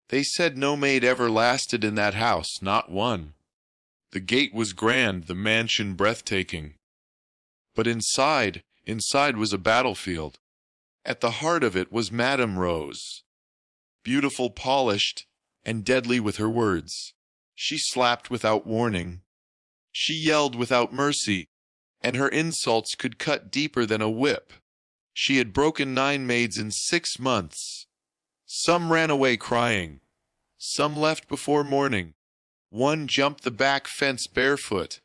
They said no maid ever lasted in that house, not one. The gate was grand, the mansion breathtaking. But inside was a battlefield. At the heart of it was Madame Rose, beautiful, polished, and deadly with her words. She slapped without warning. She yelled without mercy, and her insults could cut deeper than a whip. She had broken 9 maids in 6 months. Some ran away crying. Some left before morning. One jumped the back fence barefoot.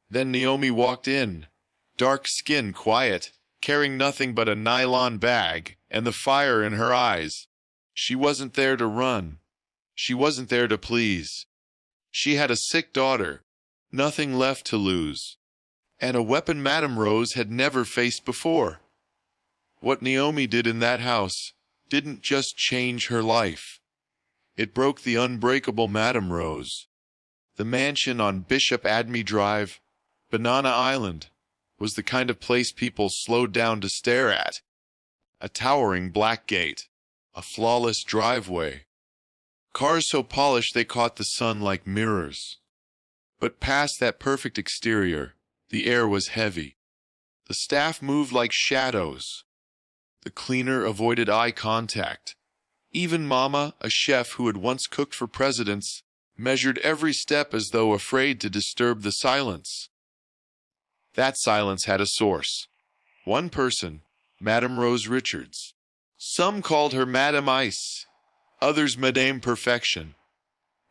Then Naomi walked in, dark skin, quiet, carrying nothing but a nylon bag and the fire in her eyes. She wasn't there to run. She wasn't there to please. She had a sick daughter, nothing left to lose, and a weapon Madame Rose had never faced before. What Naomi did in that house didn't just change her life. It broke the unbreakable Madame Rose. The mansion on Bishop Adme Drive, Banana Island, was the kind of place people slowed down to stare at. A towering black gate, a flawless driveway. Cars so polished they caught the sun like mirrors. But past that perfect exterior, the air was heavy. The staff moved like shadows. The cleaner avoided eye contact. Even Mama, a chef who had once cooked for presidents, measured every step as though afraid to disturb the silence. That silence had a source. One person, Madame Rose Richards. Some called her Madame Ice, others Madame Perfection.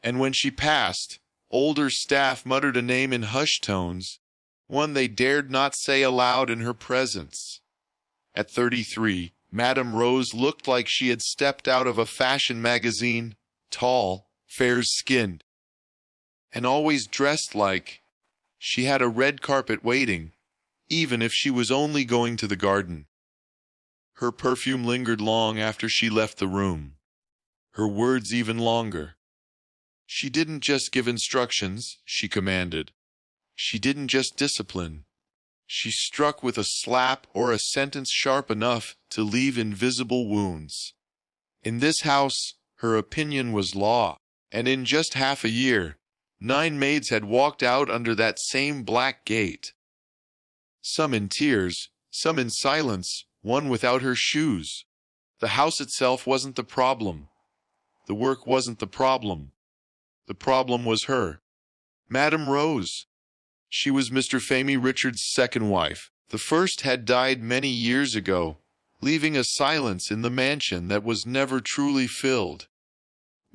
And when she passed, older staff muttered a name in hushed tones, one they dared not say aloud in her presence. At 33, Madame Rose looked like she had stepped out of a fashion magazine, tall, fair-skinned, and always dressed like she had a red carpet waiting, even if she was only going to the garden. Her perfume lingered long after she left the room, her words even longer. She didn't just give instructions, she commanded. She didn't just discipline. She struck with a slap or a sentence sharp enough to leave invisible wounds. In this house, her opinion was law, and in just half a year, 9 maids had walked out under that same black gate. Some in tears, some in silence, one without her shoes. The house itself wasn't the problem. The work wasn't the problem. The problem was her. Madame Rose. She was Mr. Famey Richards' second wife. The first had died many years ago, leaving a silence in the mansion that was never truly filled.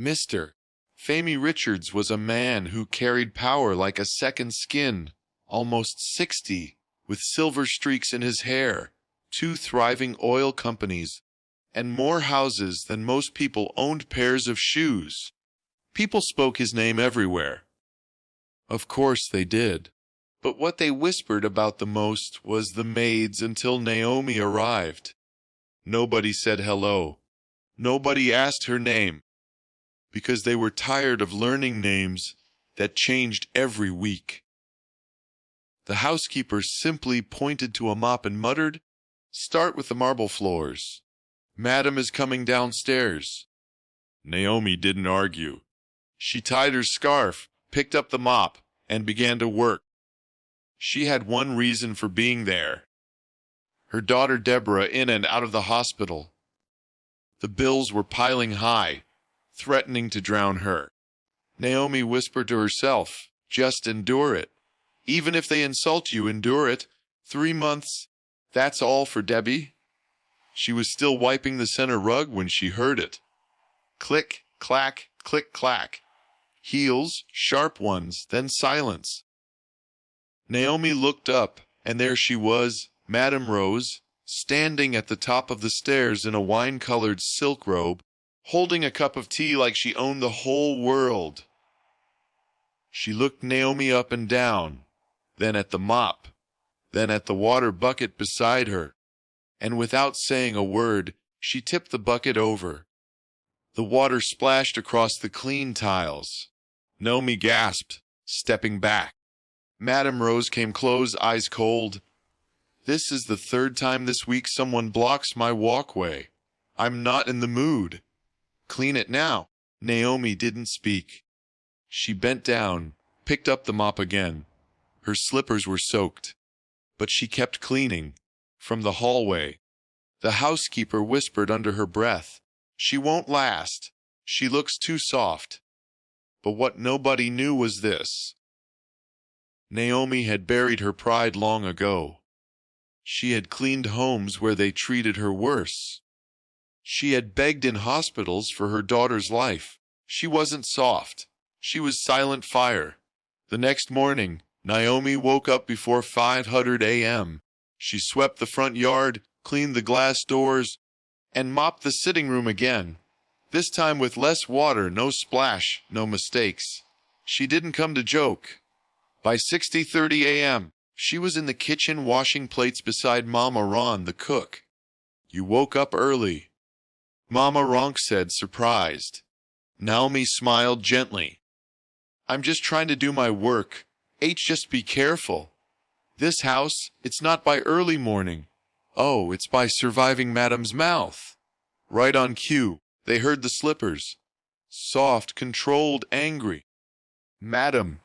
Mr. Famey Richards was a man who carried power like a second skin, almost 60, with silver streaks in his hair, 2 thriving oil companies, and more houses than most people owned pairs of shoes. People spoke his name everywhere. Of course they did. But what they whispered about the most was the maids until Naomi arrived. Nobody said hello. Nobody asked her name, because they were tired of learning names that changed every week. The housekeeper simply pointed to a mop and muttered, "Start with the marble floors. Madam is coming downstairs." Naomi didn't argue. She tied her scarf, picked up the mop, and began to work. She had one reason for being there. Her daughter Deborah in and out of the hospital. The bills were piling high, threatening to drown her. Naomi whispered to herself, "Just endure it. Even if they insult you, endure it. 3 months, that's all for Debbie." She was still wiping the center rug when she heard it. Click, clack, click, clack. Heels, sharp ones, then silence. Naomi looked up, and there she was, Madame Rose, standing at the top of the stairs in a wine-colored silk robe, holding a cup of tea like she owned the whole world. She looked Naomi up and down, then at the mop, then at the water bucket beside her, and without saying a word, she tipped the bucket over. The water splashed across the clean tiles. Naomi gasped, stepping back. Madame Rose came close, eyes cold. "This is the 3rd time this week someone blocks my walkway. I'm not in the mood. Clean it now." Naomi didn't speak. She bent down, picked up the mop again. Her slippers were soaked, but she kept cleaning. From the hallway, the housekeeper whispered under her breath, "She won't last. She looks too soft." But what nobody knew was this: Naomi had buried her pride long ago. She had cleaned homes where they treated her worse. She had begged in hospitals for her daughter's life. She wasn't soft. She was silent fire. The next morning, Naomi woke up before 5:00 a.m. She swept the front yard, cleaned the glass doors, and mopped the sitting room again. This time with less water, no splash, no mistakes. She didn't come to joke. By 6:30 a.m., she was in the kitchen washing plates beside Mama Ron, the cook. "You woke up early," Mama Ronk said, surprised. Naomi smiled gently. "I'm just trying to do my work. Just be careful. This house, it's not by early morning. Oh, it's by surviving Madam's mouth." Right on cue, they heard the slippers. Soft, controlled, angry. "Madam."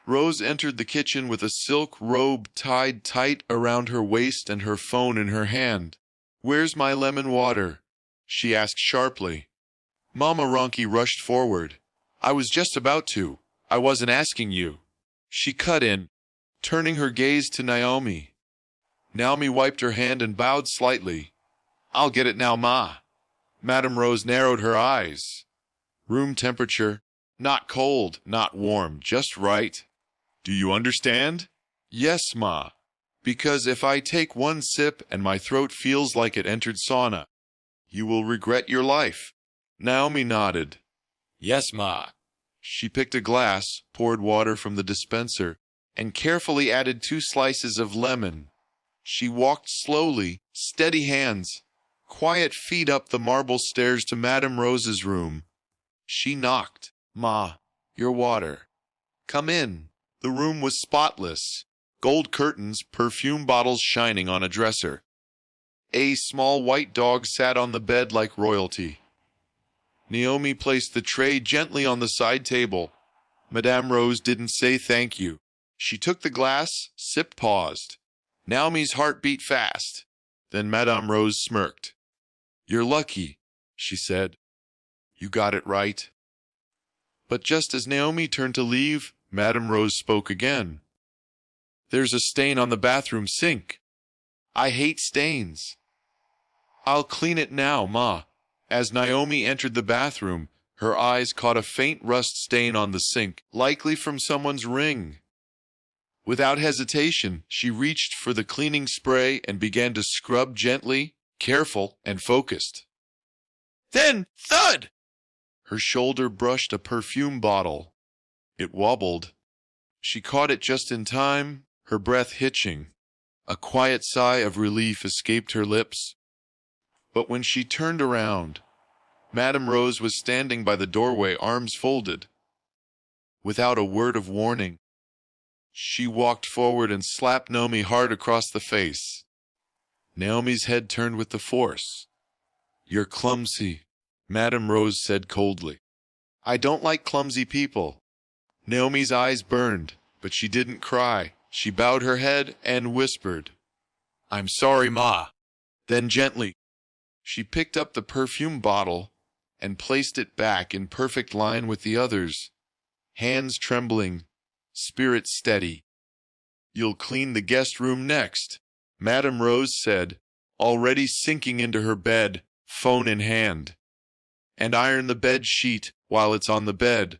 Rose entered the kitchen with a silk robe tied tight around her waist and her phone in her hand. "Where's my lemon water?" she asked sharply. Mama Ronky rushed forward. "I was just about to. I wasn't asking you." She cut in, turning her gaze to Naomi. Naomi wiped her hand and bowed slightly. "I'll get it now, Ma." Madame Rose narrowed her eyes. "Room temperature. Not cold, not warm, just right. Do you understand?" "Yes, Ma. Because if I take one sip and my throat feels like it entered sauna, you will regret your life." Naomi nodded. "Yes, Ma." She picked a glass, poured water from the dispenser, and carefully added 2 slices of lemon. She walked slowly, steady hands, quiet feet up the marble stairs to Madame Rose's room. She knocked. "Ma, your water." "Come in." The room was spotless. Gold curtains, perfume bottles shining on a dresser. A small white dog sat on the bed like royalty. Naomi placed the tray gently on the side table. Madame Rose didn't say thank you. She took the glass, sipped, paused. Naomi's heart beat fast. Then Madame Rose smirked. "You're lucky," she said. "You got it right." But just as Naomi turned to leave, Madame Rose spoke again. "There's a stain on the bathroom sink. I hate stains." "I'll clean it now, Ma." As Naomi entered the bathroom, her eyes caught a faint rust stain on the sink, likely from someone's ring. Without hesitation, she reached for the cleaning spray and began to scrub gently, careful, and focused. Then, thud! Her shoulder brushed a perfume bottle. It wobbled. She caught it just in time, her breath hitching. A quiet sigh of relief escaped her lips. But when she turned around, Madame Rose was standing by the doorway, arms folded. Without a word of warning, she walked forward and slapped Naomi hard across the face. Naomi's head turned with the force. "You're clumsy," Madame Rose said coldly. "I don't like clumsy people." Naomi's eyes burned, but she didn't cry. She bowed her head and whispered, "I'm sorry, Ma." Then gently, she picked up the perfume bottle and placed it back in perfect line with the others, hands trembling, spirit steady. "You'll clean the guest room next," Madame Rose said, already sinking into her bed, phone in hand. "And iron the bed sheet while it's on the bed.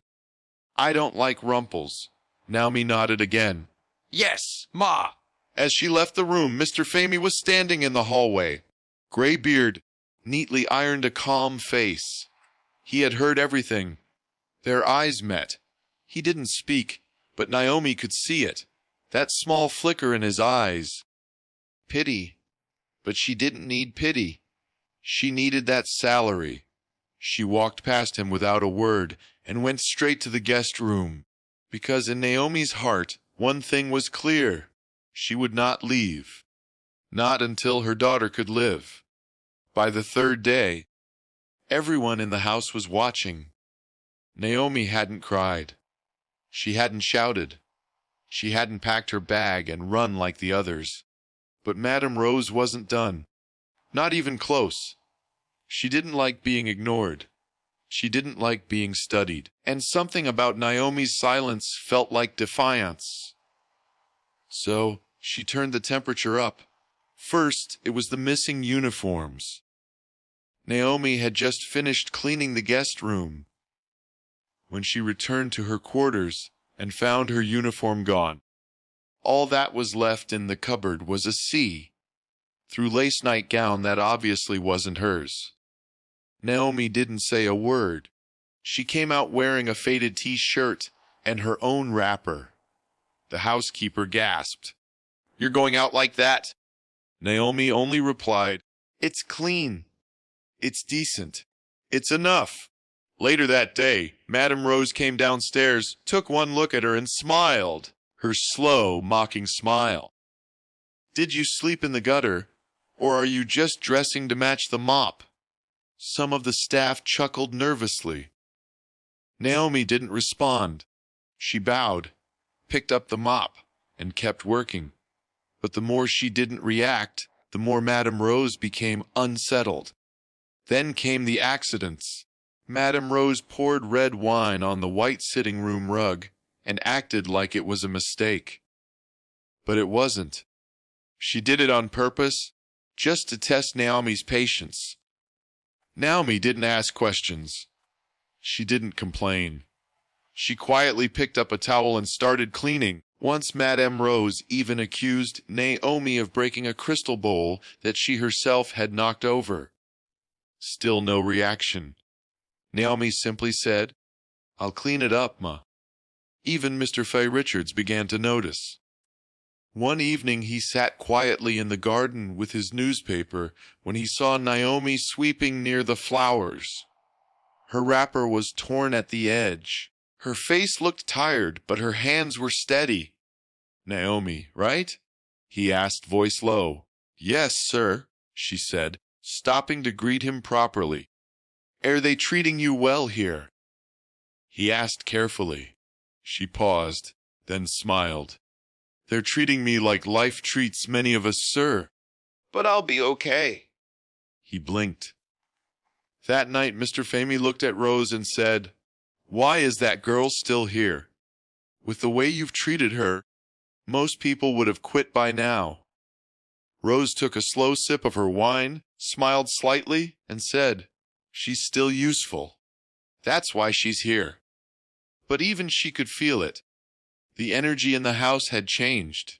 I don't like rumples." Naomi nodded again. "Yes, Ma." As she left the room, Mr. Famey was standing in the hallway. Gray beard, neatly ironed, a calm face. He had heard everything. Their eyes met. He didn't speak, but Naomi could see it. That small flicker in his eyes. Pity. But she didn't need pity. She needed that salary. She walked past him without a word and went straight to the guest room. Because in Naomi's heart, one thing was clear. She would not leave. Not until her daughter could live. By the third day, everyone in the house was watching. Naomi hadn't cried. She hadn't shouted. She hadn't packed her bag and run like the others. But Madame Rose wasn't done. Not even close. She didn't like being ignored. She didn't like being studied. And something about Naomi's silence felt like defiance. So she turned the temperature up. First, it was the missing uniforms. Naomi had just finished cleaning the guest room when she returned to her quarters and found her uniform gone. All that was left in the cupboard was a see-through lace nightgown that obviously wasn't hers. Naomi didn't say a word. She came out wearing a faded t-shirt and her own wrapper. The housekeeper gasped. "You're going out like that?" Naomi only replied, "It's clean. It's decent. It's enough." Later that day, Madame Rose came downstairs, took one look at her and smiled, her slow, mocking smile. "Did you sleep in the gutter, or are you just dressing to match the mop?" Some of the staff chuckled nervously. Naomi didn't respond. She bowed, picked up the mop, and kept working. But the more she didn't react, the more Madame Rose became unsettled. Then came the accidents. Madame Rose poured red wine on the white sitting room rug and acted like it was a mistake. But it wasn't. She did it on purpose, just to test Naomi's patience. Naomi didn't ask questions. She didn't complain. She quietly picked up a towel and started cleaning. Once Madame Rose even accused Naomi of breaking a crystal bowl that she herself had knocked over. Still no reaction. Naomi simply said, "I'll clean it up, ma." Even Mr. Fay Richards began to notice. One evening he sat quietly in the garden with his newspaper when he saw Naomi sweeping near the flowers. Her wrapper was torn at the edge. Her face looked tired, but her hands were steady. "Naomi, right?" he asked, voice low. "Yes, sir," she said, stopping to greet him properly. "Are they treating you well here?" He asked carefully. She paused, then smiled. "They're treating me like life treats many of us, sir. But I'll be okay." He blinked. That night Mr. Famey looked at Rose and said, "Why is that girl still here? With the way you've treated her, most people would have quit by now." Rose took a slow sip of her wine, smiled slightly, and said, "She's still useful. That's why she's here." But even she could feel it. The energy in the house had changed.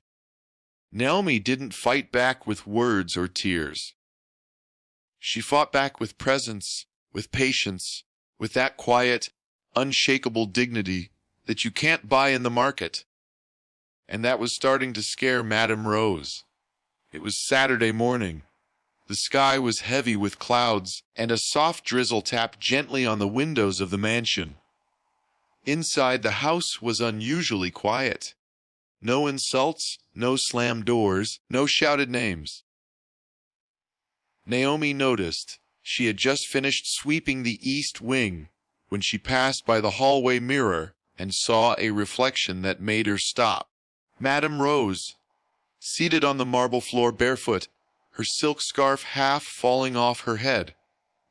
Naomi didn't fight back with words or tears. She fought back with presence, with patience, with that quiet, unshakable dignity that you can't buy in the market. And that was starting to scare Madame Rose. It was Saturday morning. The sky was heavy with clouds, and a soft drizzle tapped gently on the windows of the mansion. Inside, the house was unusually quiet. No insults, no slammed doors, no shouted names. Naomi noticed she had just finished sweeping the east wing when she passed by the hallway mirror and saw a reflection that made her stop. Madame Rose, seated on the marble floor barefoot, her silk scarf half falling off her head,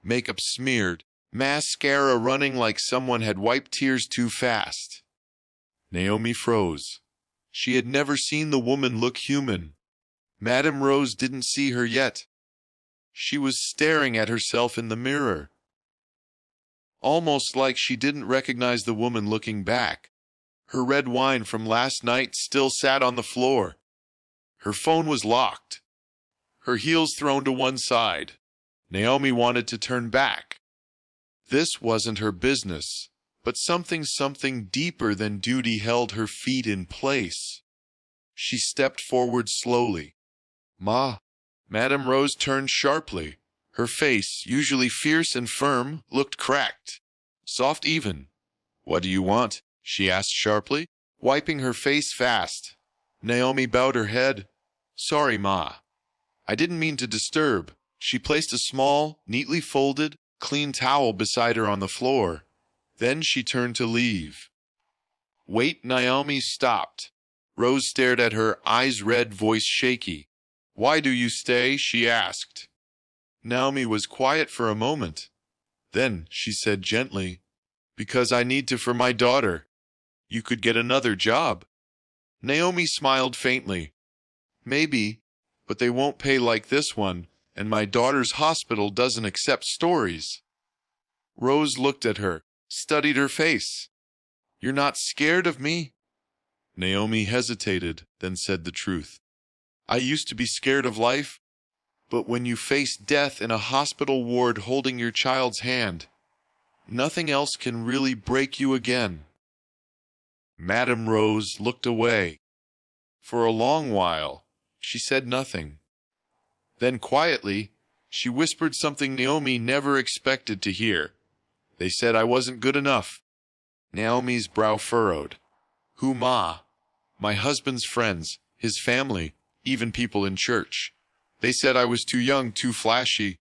makeup smeared, mascara running like someone had wiped tears too fast. Naomi froze. She had never seen the woman look human. Madame Rose didn't see her yet. She was staring at herself in the mirror, almost like she didn't recognize the woman looking back. Her red wine from last night still sat on the floor. Her phone was locked, her heels thrown to one side. Naomi wanted to turn back. This wasn't her business, but something deeper than duty held her feet in place. She stepped forward slowly. "Ma." Madame Rose turned sharply. Her face, usually fierce and firm, looked cracked. Soft even. "What do you want?" she asked sharply, wiping her face fast. Naomi bowed her head. "Sorry, Ma. I didn't mean to disturb." She placed a small, neatly folded, clean towel beside her on the floor, Then she turned to leave. "Wait," Naomi stopped. Rose stared at her, eyes red, voice shaky. "Why do you stay?" she asked. Naomi was quiet for a moment. Then she said gently, "Because I need to for my daughter. You could get another job." Naomi smiled faintly. "Maybe, but they won't pay like this one, and my daughter's hospital doesn't accept stories." Rose looked at her, studied her face. "You're not scared of me?" Naomi hesitated, then said the truth. "I used to be scared of life, but when you face death in a hospital ward holding your child's hand, nothing else can really break you again." Madame Rose looked away. For a long while, she said nothing. Then quietly, she whispered something Naomi never expected to hear. "They said I wasn't good enough." Naomi's brow furrowed. "Who, Ma?" "My husband's friends, his family, even people in church. They said I was too young, too flashy,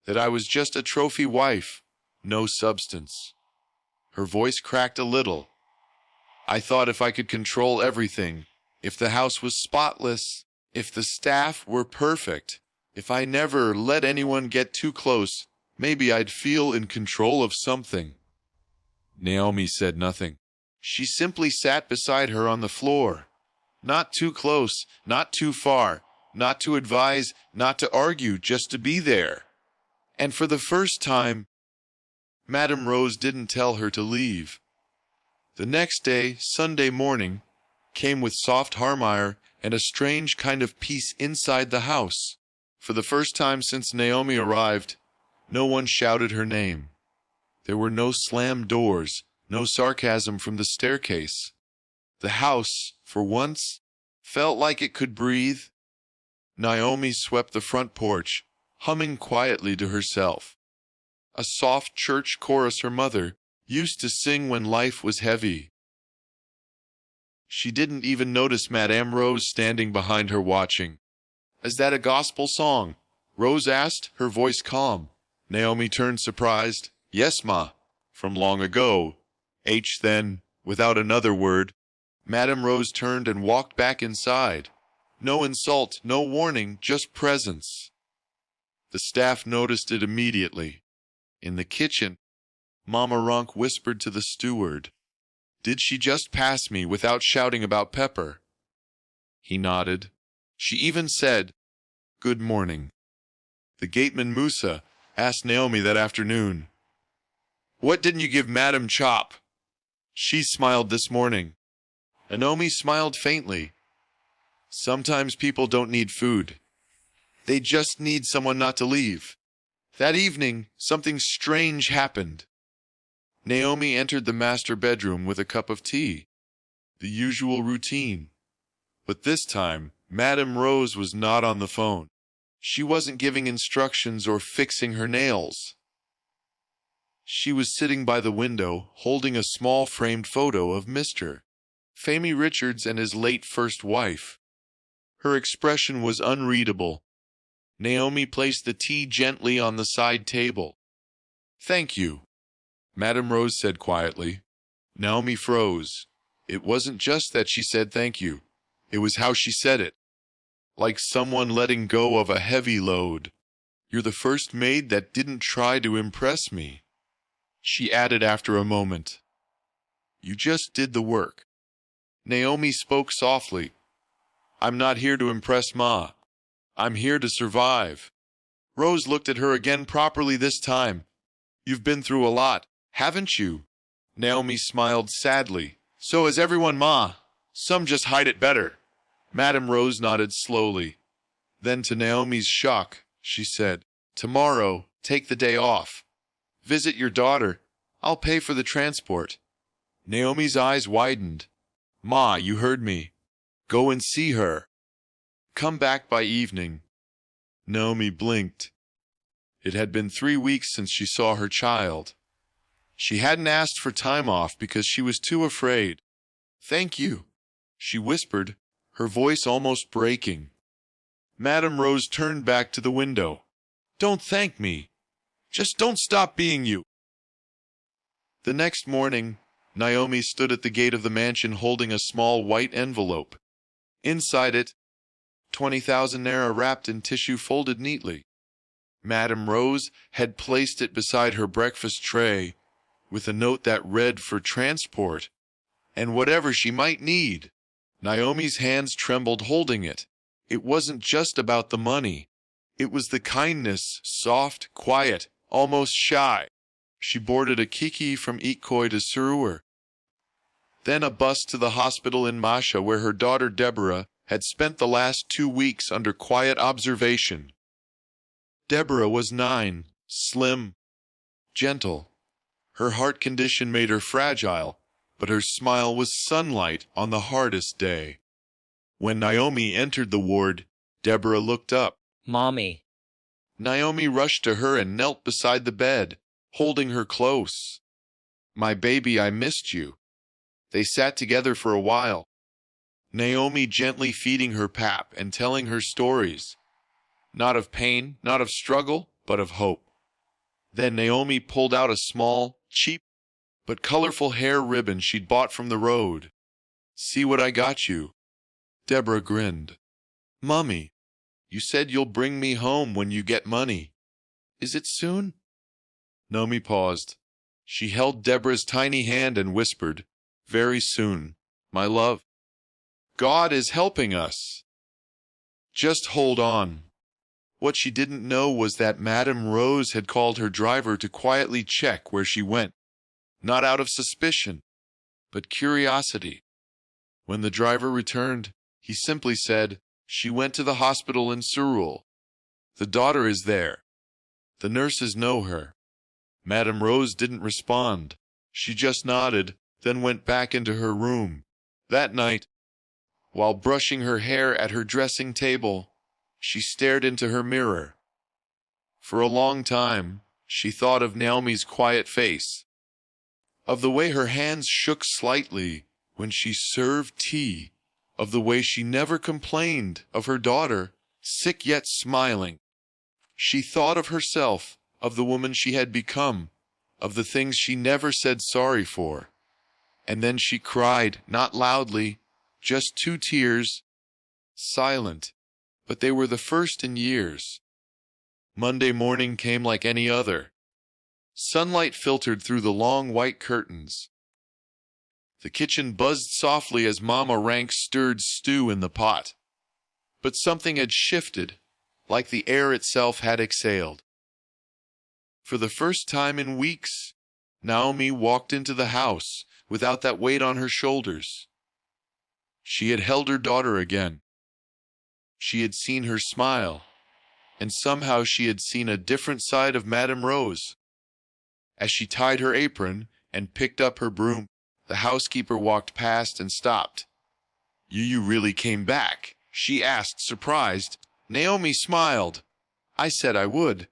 that I was just a trophy wife, no substance." Her voice cracked a little. "I thought if I could control everything, if the house was spotless, if the staff were perfect, if I never let anyone get too close, maybe I'd feel in control of something." Naomi said nothing. She simply sat beside her on the floor. Not too close, not too far, not to advise, not to argue, just to be there. And for the first time, Madame Rose didn't tell her to leave. The next day, Sunday morning, came with soft harmire and a strange kind of peace inside the house. For the first time since Naomi arrived, no one shouted her name. There were no slammed doors, no sarcasm from the staircase. The house, for once, felt like it could breathe. Naomi swept the front porch, humming quietly to herself. A soft church chorus her mother used to sing when life was heavy. She didn't even notice Madame Rose standing behind her watching. "Is that a gospel song?" Rose asked, her voice calm. Naomi turned surprised. "Yes, Ma. From long ago." Then, without another word, Madame Rose turned and walked back inside. No insult, no warning, just presence. The staff noticed it immediately. In the kitchen, Mama Ronk whispered to the steward, "Did she just pass me without shouting about pepper?" He nodded. She even said, "Good morning." The gateman Musa asked Naomi that afternoon, "What didn't you give Madame Chop?" She smiled this morning. Naomi smiled faintly. Sometimes people don't need food. They just need someone not to leave. That evening, something strange happened. Naomi entered the master bedroom with a cup of tea. The usual routine. But this time, Madame Rose was not on the phone. She wasn't giving instructions or fixing her nails. She was sitting by the window, holding a small framed photo of Mr. Famie Richards and his late first wife. Her expression was unreadable. Naomi placed the tea gently on the side table. "Thank you," Madame Rose said quietly. Naomi froze. It wasn't just that she said thank you. It was how she said it. Like someone letting go of a heavy load. "You're the first maid that didn't try to impress me." She added after a moment, "You just did the work." Naomi spoke softly. "I'm not here to impress Ma. I'm here to survive." Rose looked at her again properly this time. "You've been through a lot, haven't you?" Naomi smiled sadly. "So has everyone, Ma. Some just hide it better." Madame Rose nodded slowly. Then to Naomi's shock, she said, "Tomorrow, take the day off. Visit your daughter. I'll pay for the transport." Naomi's eyes widened. "Ma, you heard me. Go and see her. Come back by evening." Naomi blinked. It had been 3 weeks since she saw her child. She hadn't asked for time off because she was too afraid. "Thank you," she whispered, her voice almost breaking. Madame Rose turned back to the window. "Don't thank me. Just don't stop being you." The next morning, Naomi stood at the gate of the mansion holding a small white envelope. Inside it, 20,000 naira wrapped in tissue folded neatly. Madame Rose had placed it beside her breakfast tray, with a note that read for transport, and whatever she might need. Naomi's hands trembled holding it. It wasn't just about the money. It was the kindness, soft, quiet, almost shy. She boarded a kiki from Ikoi to Surur, then a bus to the hospital in Masha where her daughter Deborah had spent the last 2 weeks under quiet observation. Deborah was 9, slim, gentle. Her heart condition made her fragile, but her smile was sunlight on the hardest day. When Naomi entered the ward, Deborah looked up. Mommy. Naomi rushed to her and knelt beside the bed, holding her close. My baby, I missed you. They sat together for a while, Naomi gently feeding her pap and telling her stories, not of pain, not of struggle, but of hope. Then Naomi pulled out a small, cheap, but colorful hair ribbon she'd bought from the road. See what I got you. Deborah grinned. Mummy, you said you'll bring me home when you get money. Is it soon? Naomi paused. She held Deborah's tiny hand and whispered, very soon, my love. God is helping us. Just hold on. What she didn't know was that Madame Rose had called her driver to quietly check where she went, not out of suspicion, but curiosity. When the driver returned, he simply said, she went to the hospital in Surul. The daughter is there. The nurses know her. Madame Rose didn't respond. She just nodded, then went back into her room. That night, while brushing her hair at her dressing table, she stared into her mirror. For a long time, she thought of Naomi's quiet face, of the way her hands shook slightly when she served tea, of the way she never complained of her daughter, sick yet smiling. She thought of herself, of the woman she had become, of the things she never said sorry for. And then she cried, not loudly, just 2 tears, silent, but they were the first in years. Monday morning came like any other. Sunlight filtered through the long white curtains. The kitchen buzzed softly as Mama Rank stirred stew in the pot. But something had shifted, like the air itself had exhaled. For the first time in weeks, Naomi walked into the house without that weight on her shoulders. She had held her daughter again. She had seen her smile, and somehow she had seen a different side of Madame Rose. As she tied her apron and picked up her broom, the housekeeper walked past and stopped. You really came back?" she asked, surprised. Naomi smiled. "I said I would."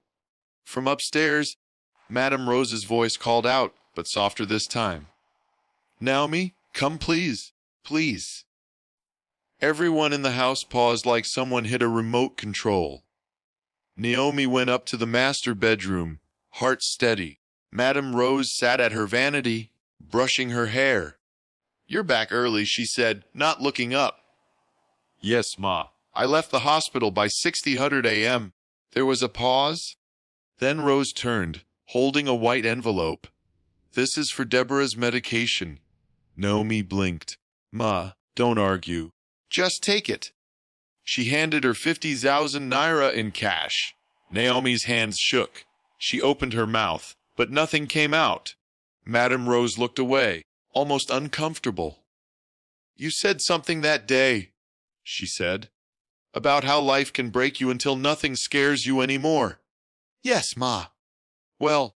From upstairs, Madame Rose's voice called out, but softer this time. "Naomi, come please, please." Everyone in the house paused like someone hit a remote control. Naomi went up to the master bedroom, heart steady. Madame Rose sat at her vanity, brushing her hair. "You're back early," she said, not looking up. "Yes, Ma. I left the hospital by 6:00 a.m. There was a pause. Then Rose turned, holding a white envelope. "This is for Deborah's medication." Naomi blinked. "Ma, don't argue. Just take it." She handed her 50,000 naira in cash. Naomi's hands shook. She opened her mouth, but nothing came out. Madame Rose looked away, almost uncomfortable. "You said something that day," she said, "about how life can break you until nothing scares you anymore." "Yes, Ma." "Well,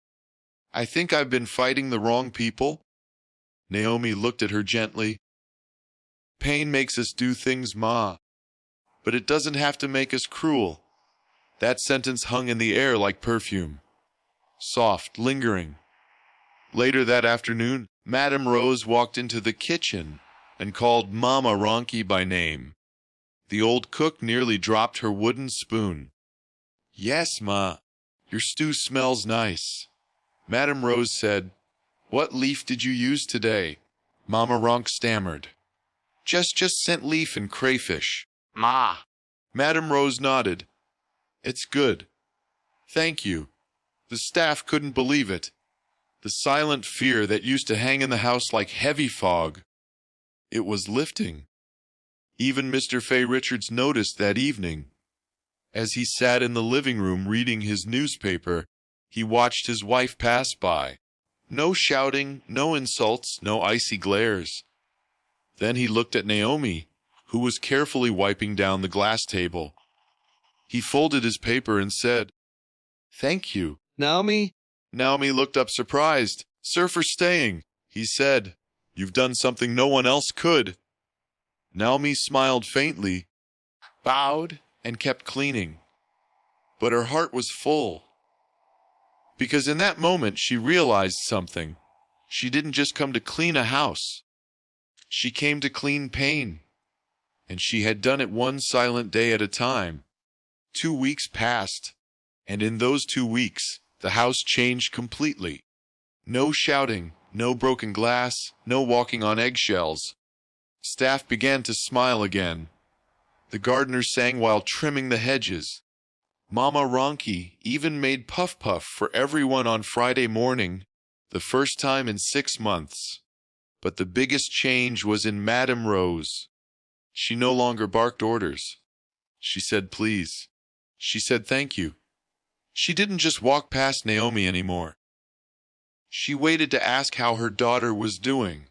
I think I've been fighting the wrong people." Naomi looked at her gently. "Pain makes us do things, Ma, but it doesn't have to make us cruel." That sentence hung in the air like perfume, soft, lingering. Later that afternoon, Madame Rose walked into the kitchen and called Mama Ronki by name. The old cook nearly dropped her wooden spoon. "Yes, Ma, your stew smells nice." Madame Rose said, What leaf did you use today? Mama Ronk stammered. Just scent leaf and crayfish. Ma. Madame Rose nodded. It's good. Thank you. The staff couldn't believe it. The silent fear that used to hang in the house like heavy fog. It was lifting. Even Mr. Fay Richards noticed that evening. As he sat in the living room reading his newspaper, he watched his wife pass by. No shouting, no insults, no icy glares. Then he looked at Naomi, who was carefully wiping down the glass table. He folded his paper and said, "Thank you." Naomi? Naomi looked up surprised. "Sir, for staying," he said. "You've done something no one else could." Naomi smiled faintly, bowed, and kept cleaning. But her heart was full. Because in that moment she realized something. She didn't just come to clean a house. She came to clean pain. And she had done it one silent day at a time. 2 weeks passed, and in those 2 weeks, the house changed completely. No shouting, no broken glass, no walking on eggshells. Staff began to smile again. The gardener sang while trimming the hedges. Mama Ronky even made puff puff for everyone on Friday morning, the first time in 6 months. But the biggest change was in Madame Rose. She no longer barked orders. She said please. She said thank you. She didn't just walk past Naomi anymore. She waited to ask how her daughter was doing.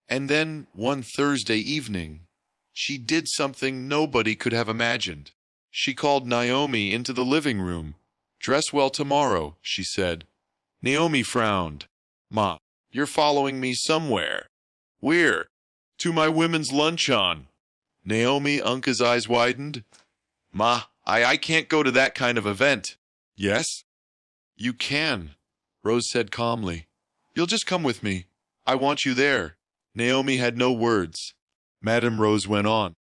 And then, one Thursday evening, she did something nobody could have imagined. She called Naomi into the living room. "Dress well tomorrow," she said. Naomi frowned. "Ma, you're following me somewhere." "Where?" "To my women's luncheon." Naomi Unca's eyes widened. "Ma, I can't go to that kind of event." "Yes?" "You can," Rose said calmly. "You'll just come with me. I want you there." Naomi had no words. Madame Rose went on.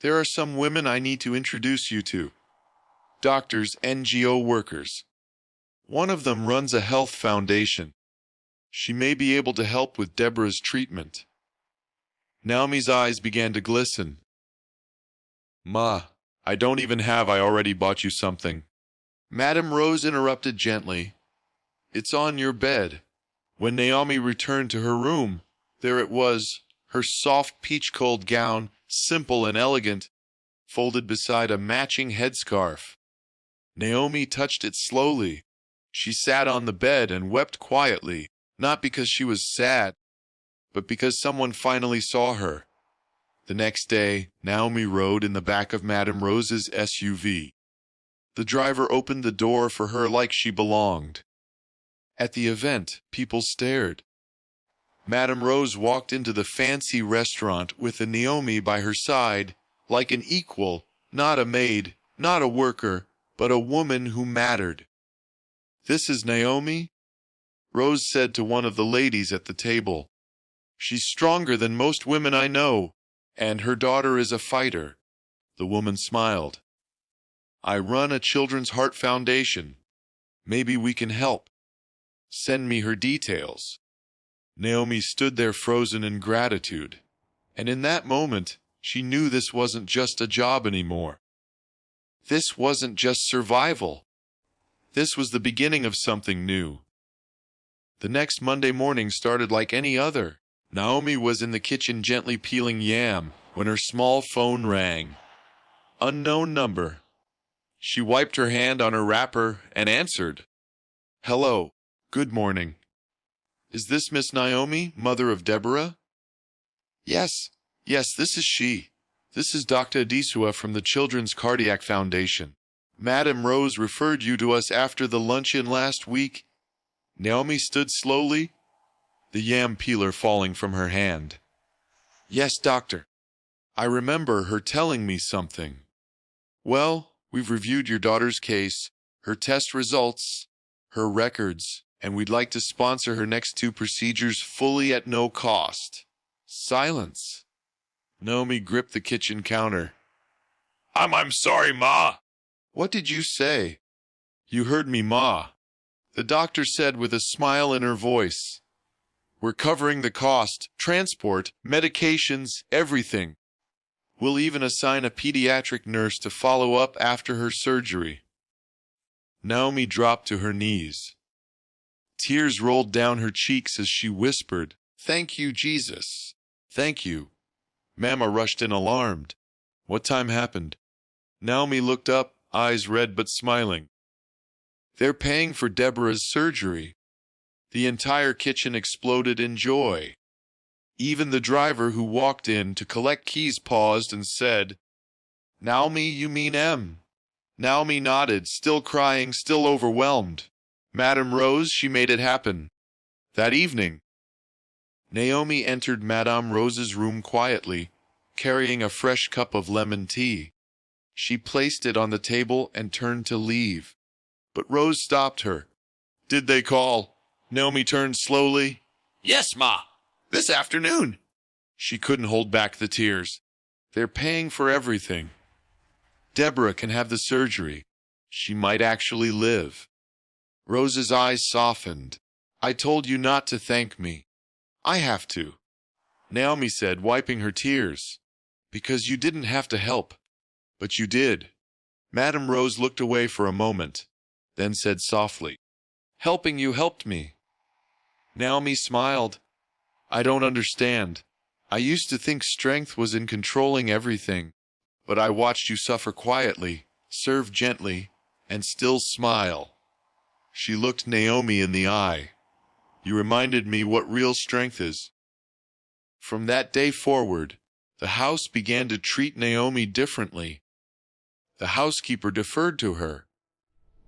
"There are some women I need to introduce you to. Doctors, NGO workers. One of them runs a health foundation. She may be able to help with Deborah's treatment." Naomi's eyes began to glisten. "Ma, I don't even have I already bought you something." Madame Rose interrupted gently. "It's on your bed." When Naomi returned to her room, there it was, her soft peach-cold gown, simple and elegant, folded beside a matching headscarf. Naomi touched it slowly. She sat on the bed and wept quietly, not because she was sad, but because someone finally saw her. The next day, Naomi rode in the back of Madame Rose's SUV. The driver opened the door for her like she belonged. At the event, people stared. Madame Rose walked into the fancy restaurant with a Naomi by her side, like an equal, not a maid, not a worker, but a woman who mattered. "This is Naomi?" Rose said to one of the ladies at the table. "She's stronger than most women I know, and her daughter is a fighter." The woman smiled. "I run a Children's Heart Foundation. Maybe we can help. Send me her details." Naomi stood there frozen in gratitude, and in that moment, she knew this wasn't just a job anymore. This wasn't just survival. This was the beginning of something new. The next Monday morning started like any other. Naomi was in the kitchen gently peeling yam when her small phone rang. Unknown number. She wiped her hand on her wrapper and answered. "Hello. Good morning. Is this Miss Naomi, mother of Deborah?" Yes, this is she. This is Dr. Adisua from the Children's Cardiac Foundation. Madame Rose referred you to us after the luncheon last week." Naomi stood slowly, the yam peeler falling from her hand. "Yes, doctor. I remember her telling me something." "Well, we've reviewed your daughter's case, her test results, her records, and we'd like to sponsor her next 2 procedures fully at no cost." Silence. Naomi gripped the kitchen counter. I'm sorry, Ma." "What did you say?" "You heard me, Ma." The doctor said with a smile in her voice. We're covering the cost, transport, medications, everything. We'll even assign a pediatric nurse to follow up after her surgery." Naomi dropped to her knees. Tears rolled down her cheeks as she whispered, "Thank you, Jesus. Thank you." Mama rushed in alarmed. "What time happened?" Naomi looked up, eyes red but smiling. "They're paying for Deborah's surgery." The entire kitchen exploded in joy. Even the driver who walked in to collect keys paused and said, "Naomi, you mean M?" Naomi nodded, still crying, still overwhelmed. "Madame Rose, she made it happen." That evening, Naomi entered Madame Rose's room quietly, carrying a fresh cup of lemon tea. She placed it on the table and turned to leave. But Rose stopped her. "Did they call?" Naomi turned slowly. "Yes, Ma. This afternoon." She couldn't hold back the tears. "They're paying for everything. Deborah can have the surgery. She might actually live." Rose's eyes softened. "I told you not to thank me. I have to," Naomi said, wiping her tears. "Because you didn't have to help. But you did." Madame Rose looked away for a moment, then said softly, "Helping you helped me." Naomi smiled. "I don't understand. I used to think strength was in controlling everything. But I watched you suffer quietly, serve gently, and still smile." She looked Naomi in the eye. "You reminded me what real strength is." From that day forward, the house began to treat Naomi differently. The housekeeper deferred to her.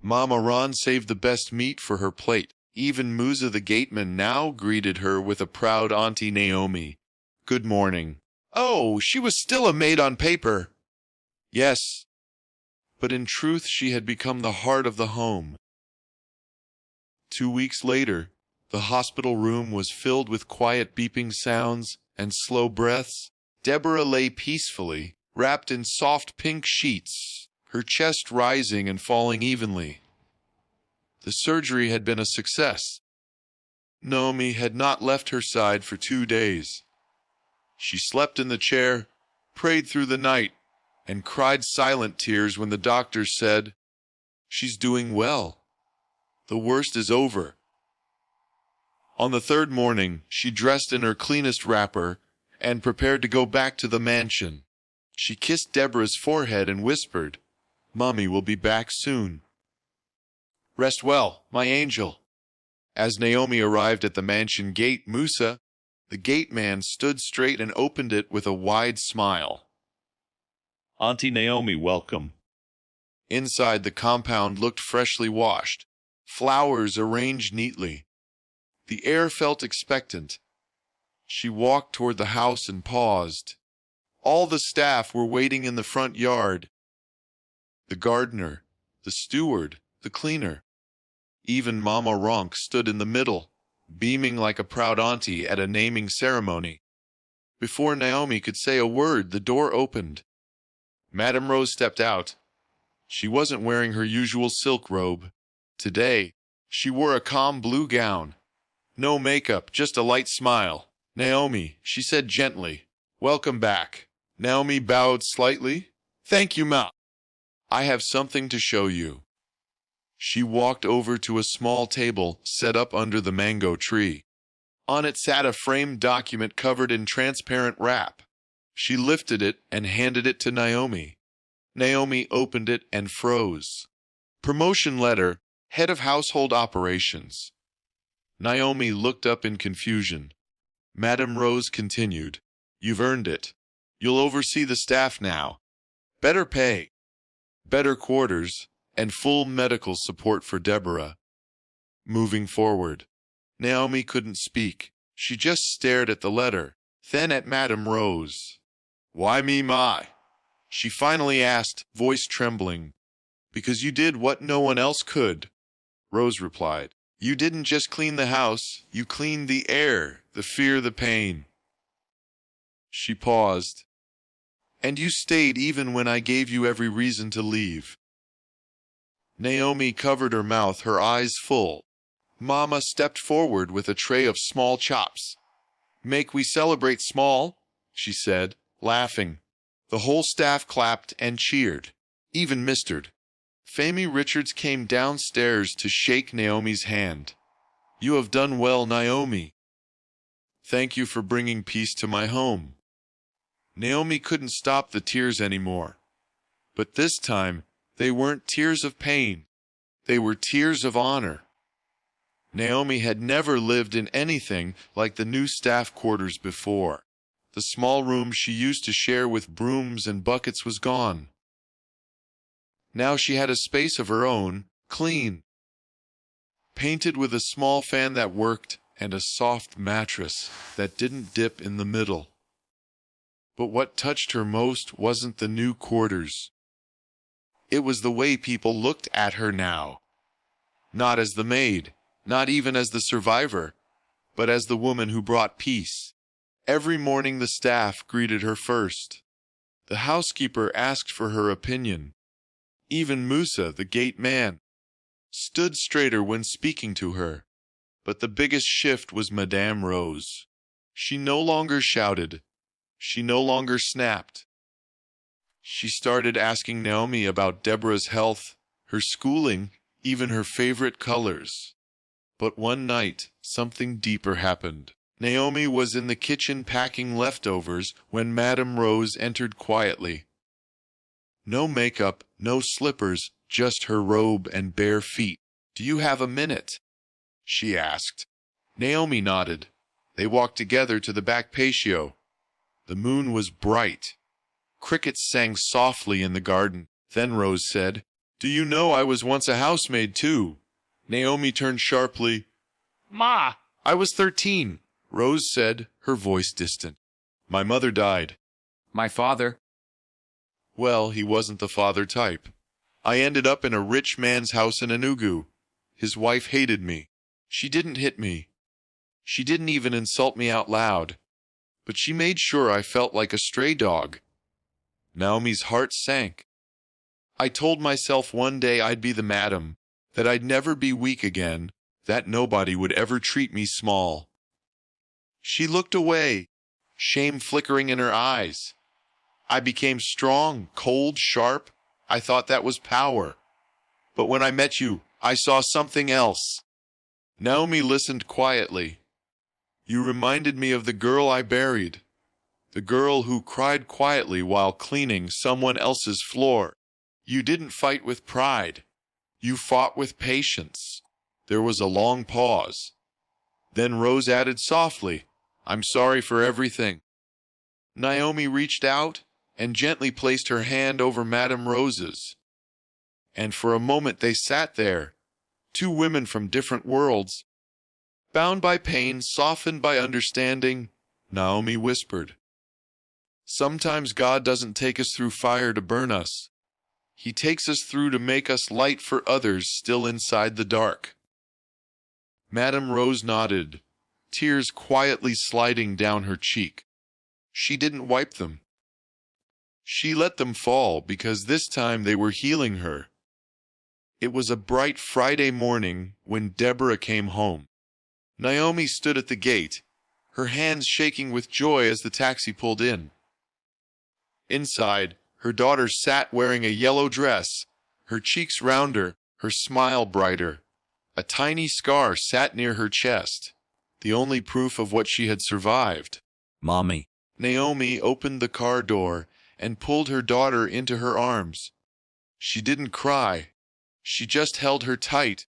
Mama Ron saved the best meat for her plate. Even Musa the gateman now greeted her with a proud Auntie Naomi. "Good morning." Oh, she was still a maid on paper. Yes, but in truth she had become the heart of the home. 2 weeks later, the hospital room was filled with quiet beeping sounds and slow breaths. Deborah lay peacefully, wrapped in soft pink sheets, her chest rising and falling evenly. The surgery had been a success. Naomi had not left her side for 2 days. She slept in the chair, prayed through the night, and cried silent tears when the doctors said, "She's doing well. The worst is over." On the 3rd morning, she dressed in her cleanest wrapper and prepared to go back to the mansion. She kissed Deborah's forehead and whispered, "Mommy will be back soon. Rest well, my angel." As Naomi arrived at the mansion gate, Musa, the gate man, stood straight and opened it with a wide smile. "Auntie Naomi, welcome." Inside, the compound looked freshly washed, flowers arranged neatly. The air felt expectant. She walked toward the house and paused. All the staff were waiting in the front yard. The gardener, the steward, the cleaner. Even Mama Ronk stood in the middle, beaming like a proud auntie at a naming ceremony. Before Naomi could say a word, the door opened. Madame Rose stepped out. She wasn't wearing her usual silk robe. Today, she wore a calm blue gown. No makeup, just a light smile. "Naomi," she said gently, "welcome back." Naomi bowed slightly. "Thank you, Ma. I have something to show you." She walked over to a small table set up under the mango tree. On it sat a framed document covered in transparent wrap. She lifted it and handed it to Naomi. Naomi opened it and froze. "Promotion letter, head of household operations." Naomi looked up in confusion. Madame Rose continued, "You've earned it. You'll oversee the staff now. Better pay, better quarters, and full medical support for Deborah." Moving forward, Naomi couldn't speak. She just stared at the letter, then at Madame Rose. "Why me, Ma?" she finally asked, voice trembling. "Because you did what no one else could," Rose replied. "You didn't just clean the house, you cleaned the air, the fear, the pain." She paused. "And you stayed even when I gave you every reason to leave." Naomi covered her mouth, her eyes full. Mama stepped forward with a tray of small chops. "Make we celebrate small," she said, laughing. The whole staff clapped and cheered, even Mr. Famie Richards came downstairs to shake Naomi's hand. "You have done well, Naomi. Thank you for bringing peace to my home." Naomi couldn't stop the tears anymore. But this time, they weren't tears of pain. They were tears of honor. Naomi had never lived in anything like the new staff quarters before. The small room she used to share with brooms and buckets was gone. Now she had a space of her own, clean, painted with a small fan that worked and a soft mattress that didn't dip in the middle. But what touched her most wasn't the new quarters. It was the way people looked at her now. Not as the maid, not even as the survivor, but as the woman who brought peace. Every morning the staff greeted her first. The housekeeper asked for her opinion. Even Musa, the gate man, stood straighter when speaking to her. But the biggest shift was Madame Rose. She no longer shouted. She no longer snapped. She started asking Naomi about Deborah's health, her schooling, even her favorite colors. But one night, something deeper happened. Naomi was in the kitchen packing leftovers when Madame Rose entered quietly. No makeup, no slippers, just her robe and bare feet. "Do you have a minute?" she asked. Naomi nodded. They walked together to the back patio. The moon was bright. Crickets sang softly in the garden. Then Rose said, "Do you know I was once a housemaid too?" Naomi turned sharply. "Ma, I was 13, Rose said, her voice distant. "My mother died." My father. Well, he wasn't the father type. I ended up in a rich man's house in Enugu. His wife hated me. She didn't hit me. She didn't even insult me out loud. But she made sure I felt like a stray dog. Naomi's heart sank. I told myself one day I'd be the madam, that I'd never be weak again, that nobody would ever treat me small. She looked away, shame flickering in her eyes. I became strong, cold, sharp. I thought that was power. But when I met you, I saw something else. Naomi listened quietly. You reminded me of the girl I buried, the girl who cried quietly while cleaning someone else's floor. You didn't fight with pride. You fought with patience. There was a long pause. Then Rose added softly, "I'm sorry for everything." Naomi reached out and gently placed her hand over Madame Rose's. And for a moment they sat there, two women from different worlds. Bound by pain, softened by understanding, Naomi whispered, "Sometimes God doesn't take us through fire to burn us. He takes us through to make us light for others still inside the dark." Madame Rose nodded, tears quietly sliding down her cheek. She didn't wipe them. She let them fall because this time they were healing her. It was a bright Friday morning when Deborah came home. Naomi stood at the gate, her hands shaking with joy as the taxi pulled in. Inside, her daughter sat wearing a yellow dress, her cheeks rounder, her smile brighter. A tiny scar sat near her chest, the only proof of what she had survived. Mommy. Naomi opened the car door and pulled her daughter into her arms. She didn't cry. She just held her tight,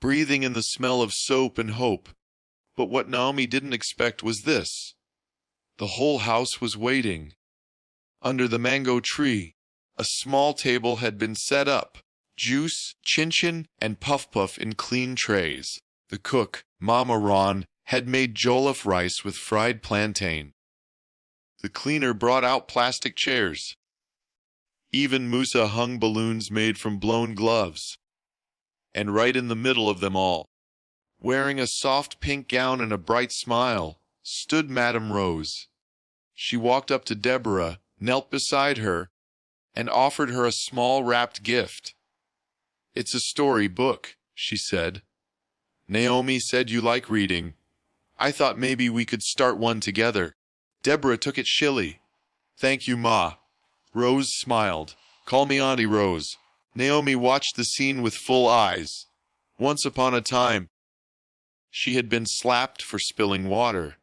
breathing in the smell of soap and hope. But what Naomi didn't expect was this. The whole house was waiting. Under the mango tree, a small table had been set up, juice, chin-chin, and puff-puff in clean trays. The cook, Mama Ron, had made jollof rice with fried plantain. The cleaner brought out plastic chairs. Even Musa hung balloons made from blown gloves. And right in the middle of them all, wearing a soft pink gown and a bright smile, stood Madame Rose. She walked up to Deborah, knelt beside her, and offered her a small wrapped gift. "It's a story book," she said. Naomi said you like reading. I thought maybe we could start one together. Deborah took it shilly. Thank you, Ma. Rose smiled. Call me Auntie Rose. Naomi watched the scene with full eyes. Once upon a time, she had been slapped for spilling water.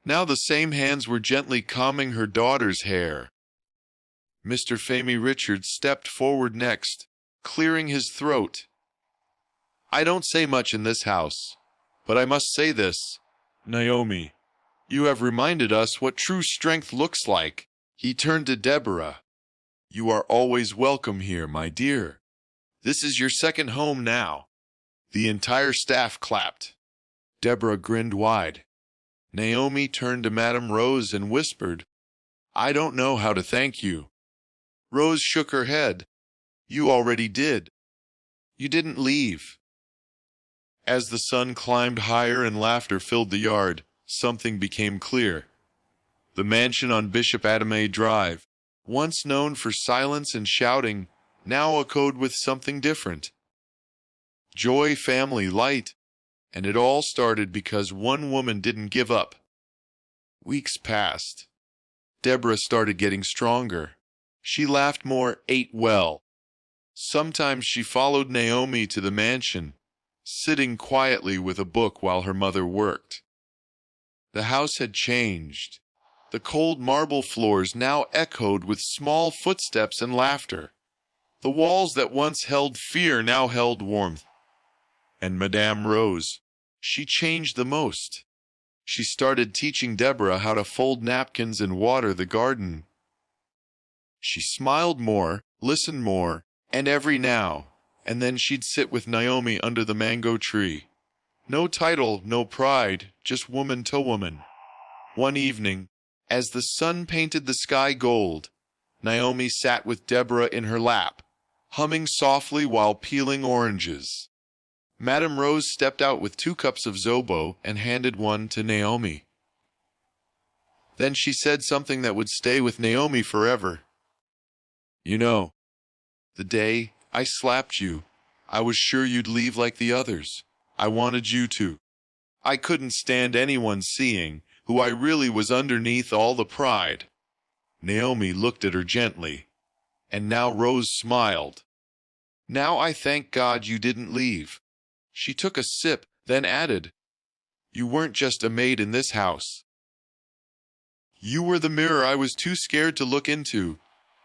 Now the same hands were gently combing her daughter's hair. Mr. Famey Richards stepped forward next, clearing his throat. I don't say much in this house, but I must say this. Naomi, you have reminded us what true strength looks like. He turned to Deborah. You are always welcome here, my dear. This is your second home now. The entire staff clapped. Deborah grinned wide. Naomi turned to Madame Rose and whispered, I don't know how to thank you. Rose shook her head. You already did. You didn't leave. As the sun climbed higher and laughter filled the yard, something became clear. The mansion on Bishop Adame Drive, once known for silence and shouting, now echoed with something different. Joy, family, light, and it all started because one woman didn't give up. Weeks passed. Deborah started getting stronger. She laughed more, ate well. Sometimes she followed Naomi to the mansion, sitting quietly with a book while her mother worked. The house had changed. The cold marble floors now echoed with small footsteps and laughter. The walls that once held fear now held warmth. And Madame Rose, she changed the most. She started teaching Deborah how to fold napkins and water the garden. She smiled more, listened more, and every now and then she'd sit with Naomi under the mango tree. No title, no pride, just woman to woman. One evening, as the sun painted the sky gold, Naomi sat with Deborah in her lap, humming softly while peeling oranges. Madame Rose stepped out with 2 cups of zobo and handed one to Naomi. Then she said something that would stay with Naomi forever. You know, the day I slapped you, I was sure you'd leave like the others. I wanted you to. I couldn't stand anyone seeing who I really was underneath all the pride. Naomi looked at her gently, and now Rose smiled. Now I thank God you didn't leave. She took a sip, then added, You weren't just a maid in this house. You were the mirror I was too scared to look into,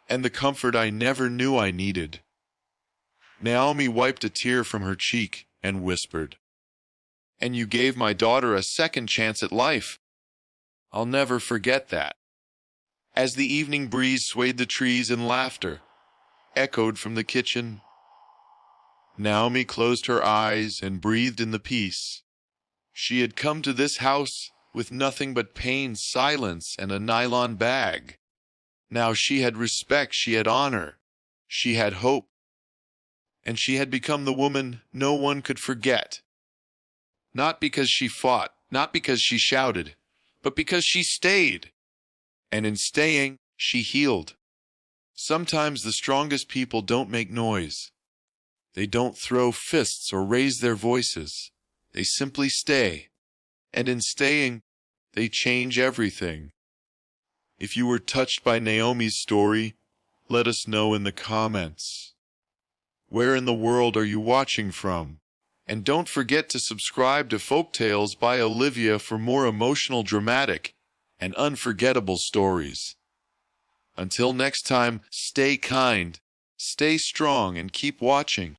and the comfort I never knew I needed. Naomi wiped a tear from her cheek and whispered, And you gave my daughter a second chance at life. I'll never forget that. As the evening breeze swayed the trees and laughter echoed from the kitchen, Naomi closed her eyes and breathed in the peace. She had come to this house with nothing but pain, silence, and a nylon bag. Now she had respect, she had honor, she had hope, and she had become the woman no one could forget. Not because she fought, not because she shouted, but because she stayed. And in staying, she healed. Sometimes the strongest people don't make noise. They don't throw fists or raise their voices. They simply stay. And in staying, they change everything. If you were touched by Naomi's story, let us know in the comments. Where in the world are you watching from? And don't forget to subscribe to Folk Tales by Olivia for more emotional, dramatic, and unforgettable stories. Until next time, stay kind, stay strong, and keep watching.